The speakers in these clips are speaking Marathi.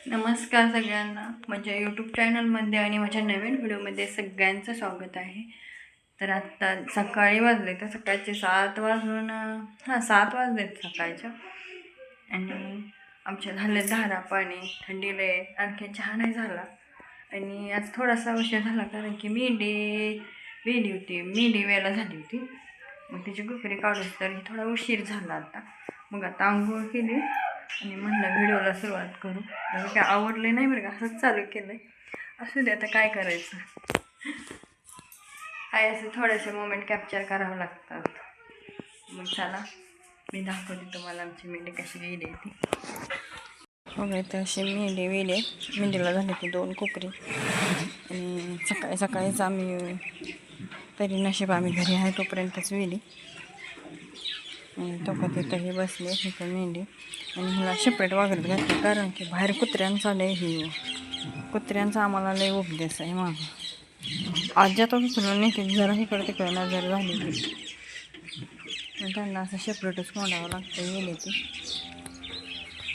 नमस्कार सगळ्यांना, माझ्या यूट्यूब चॅनलमध्ये आणि माझ्या नवीन व्हिडिओमध्ये सगळ्यांचं स्वागत आहे. तर आत्ता सकाळी वाजले, तर सकाळचे 7 वाजून 7 वाजलेत सकाळच्या. आणि आमच्या झाले धारा पाणी, थंडीले आणखी चहा नाही झाला. आणि आज थोडासा उशीर झाला कारण की मेंढी होती, मेंढी वेळेला झाली होती. मग तिची गुकरी काढून तर थोडा उशीर झाला. मग आता आंघोळ केली आणि म्हणलं व्हिडिओला सुरुवात करू. काय आवडले नाही बरं का, असंच चालू केलं आहे. असू दे, आता काय करायचं, काय असं थोडेसे मोमेंट कॅप्चर करावं लागतात. मग चला मी दाखवते तुम्हाला आमची मेंढी कशी गेली ती. बघा तर अशी मेंढीला झाली ती 2 कोकरी. आणि सकाळीच आम्ही तरी नशीब आम्ही घरी आहे तोपर्यंतच वेली. आणि तो का तिथंही बसले तिथं मेंढी. आणि ह्याला सेपरेट वागरत घातलं कारण की बाहेर कुत्र्यांचा कुत्र्यांचा आम्हाला लय उपदेश आहे. मग आज्यातच उचलून नेते जरा इकडे तिकडे नजर झाली की मग त्यांना असं सेपरेटच मोडावं लागतं गेले ती.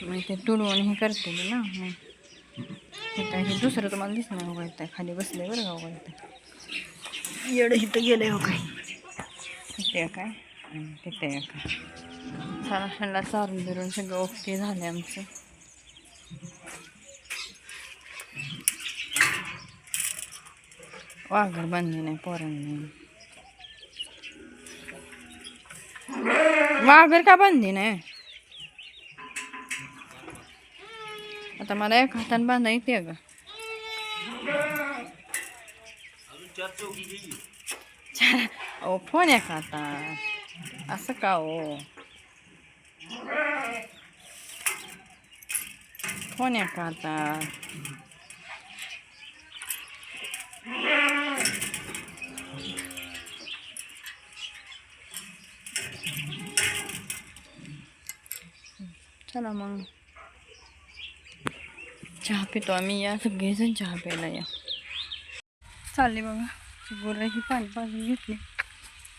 मग ते तुडवून हे करते ना. मग हे दुसरं तुम्हाला दिसणार हो काय खाली बसले बरं का. काय येडं इथं गेलं हो काय, तिथे काय आणि तिथे काय. सारा ह्याला चारून धरून सगळं ओके झालं आमचं. वाघर बांधले नाही पोरांनी. वाघर का बांधली नाही? आता मला एक हाताने बांधा येते ग. ओ फोन एक आता असं का हो, फोन एक आता. चला मग चहा पितो आम्ही, या सगळेजण चहा प्यायला या. चालले बघा, गुरं ही पाणी पाजून घेतली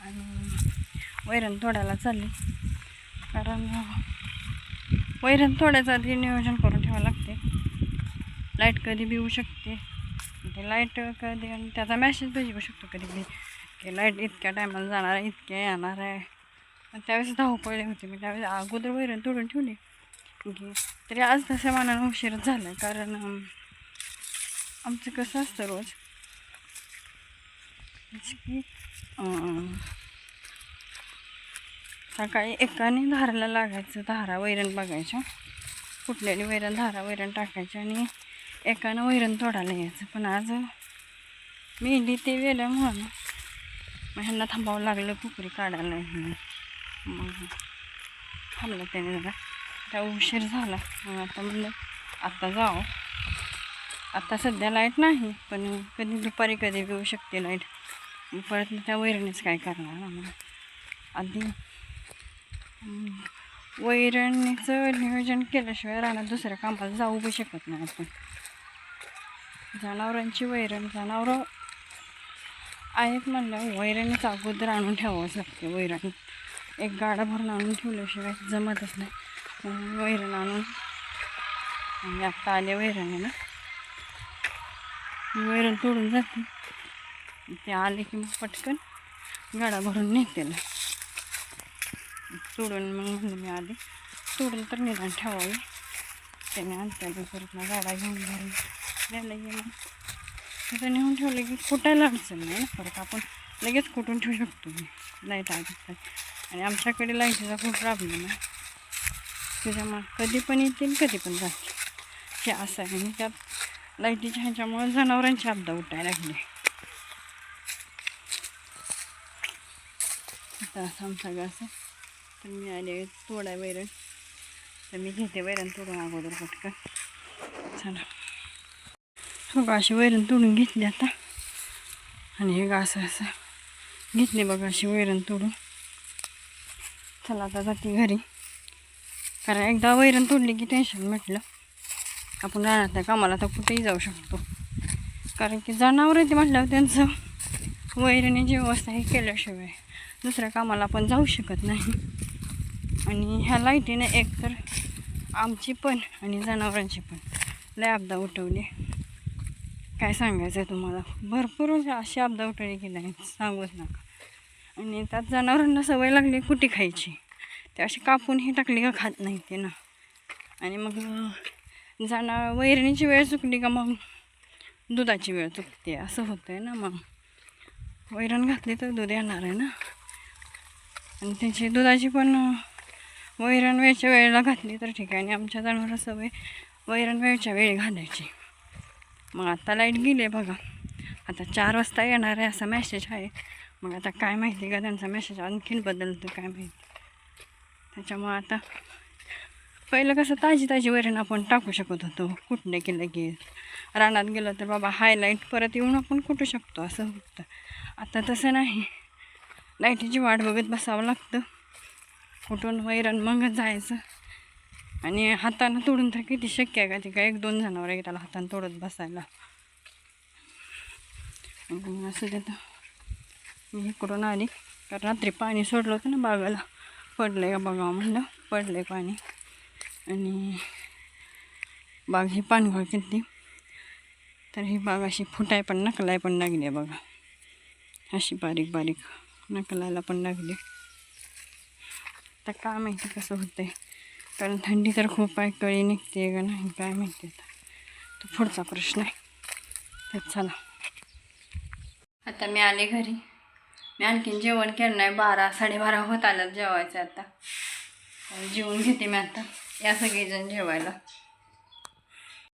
आणि वैरण तोडायला चालली. कारण वैरण तोडायचं आधी नियोजन करून ठेवावं लागते. लाईट कधी बी येऊ शकते, ते लाईट कधी, आणि त्याचा मॅसेज बी येऊ शकतो कधी कधी की लाईट इतक्या टायमाला जाणार आहे, इतक्या येणार आहे. पण त्यावेळेस धावपळले होते, मी त्यावेळेस अगोदर वैरण तोडून ठेवली की तरी आज तशा मनानं उशीरच झालं. कारण आमचं कसं असतं रोज की सकाळी एकाने धाराला लागायचं, धारा वैरण बघायच्या, कुठल्याने वैरण धारा वैरण टाकायच्या आणि एकानं वैरण तोडायला यायचं. पण आज मेंढी ते वेल्यामुळं मग ह्यांना थांबावं लागलं कुकरी काढायला. मग थांबलं त्याने जरा, त्या उशीर झाला. मग आता म्हणलं आत्ता जावं. आता सध्या लाईट नाही, पण कधी दुपारी कधी येऊ शकते लाईट. परत त्या वैरणीच काय करणार. मग आधी वैरणीचं नियोजन केल्याशिवाय रानात दुसऱ्या कामाला जाऊ बी शकत नाही आपण. जनावरांची वैरण, जनावरं आहेत म्हणलं वैरणीच अगोदर आणून ठेवावंच लागते. वैरण एक गाडा भरून आणून ठेवल्याशिवाय जमतच नाही. वैरण आणून आणि आत्ता आले वैरणीला, वैरण तोडून जाते. ते आले की मग पटकन गाडा भरून नेते. तोडून मग म्हणलं मी आधी तोडून तर निदान ठेवावी. त्याने आणत्याला परत ना गाडा घेऊन भरून द्यायला गेलं. तसं नेऊन ठेवलं की कुटायला अडचण नाही ना. परत आपण लगेच कुठून ठेवू शकतो. लाईट आहे आणि आमच्याकडे लाईटीचा खूप प्रॉब्लेम आहे. त्याच्यामुळे कधी पण येतील कधी पण जातील हे असं आहे. आणि त्यात लाईटीच्या ह्याच्यामुळे जनावरांची आपदा उठायला लागली. आता असं आमचं असं. तर मी आले तोडाय वैरण, तर मी घेते वैरण तोडून अगोदर पटकन. चला हो का, अशी वैरण तोडून घेतली आता. आणि हे असं घेतली बघा अशी वैरण तोडून. चला आता जाते घरी, कारण एकदा वैरण तोडली की टेन्शन म्हटलं आपण राहणार त्या कामाला तर कुठेही जाऊ शकतो. कारण की जनावर ते म्हटल्यावर त्यांचं वैरणीची व्यवस्था हे केल्याशिवाय दुसऱ्या कामाला आपण जाऊ शकत नाही. आणि ह्या लाईटीने एकतर आमची पण आणि जनावरांची पण लय आपदा उठवली, काय सांगायचं आहे तुम्हाला. भरपूर अशी आपदा उठवली की नाही सांगूच नका. आणि त्यात जनावरांना सवय लागली कुटी खायची, ते अशी कापून हे टाकली का खात नाही ते ना. आणि मग वैरणीची वेळ चुकली का मग दुधाची वेळ चुकते, असं होतं आहे ना. मग वैरण घातली तर दूध येणार आहे ना. आणि त्याची दुधाची पण वैरण वेळच्या वेळेला घातली तर ठीक आहे. आणि आमच्या जनावरं सवय वैरण वेळच्या वेळी घालायची. मग आता लाईट गेली आहे बघा, आता 4 वाजता येणार आहे असा मेसेज आहे. मग आता काय माहिती का त्यांचा मेसेज आणखीन बदलतो काय माहिती. त्याच्यामुळं आता पहिलं कसं ताजी वैरण आपण टाकू शकत होतो, कुठले केलं की रानात गेलं तर बाबा हायलाईट परत येऊन आपण कुटू शकतो असं होतं. आता तसं नाही, लाईटीची वाट बघत बसावं लागतं, कुठून वैरण मग जायचं. आणि हातानं तोडून तर किती शक्य आहे का, ते काय 1-2 जनावर आहे त्याला हातानं तोडत बसायला. असं देतं मी इकडून आली, तर रात्री पाणी सोडलं होतं ना बागाला, पडलं आहे का बघा म्हणलं, पडलं आहे पाणी. आणि बाग ही पानगळ केली, तर ही बाग अशी फुटाय पण नकलाय पण लागली आहे बघा, अशी बारीक बारीक नकलायला पण लागली. तर काय माहिती कसं होतंय, कारण थंडी तर खूप आहे, कळी निघते का नाही काय माहिती, तो पुढचा प्रश्न आहे. तर चला आता मी आले घरी. मी आणखीन जेवण केलं नाही, 12-12:30 होत आलं जेवायचं. आता जेवून घेते मी आता, या सगळेजण जेवायला.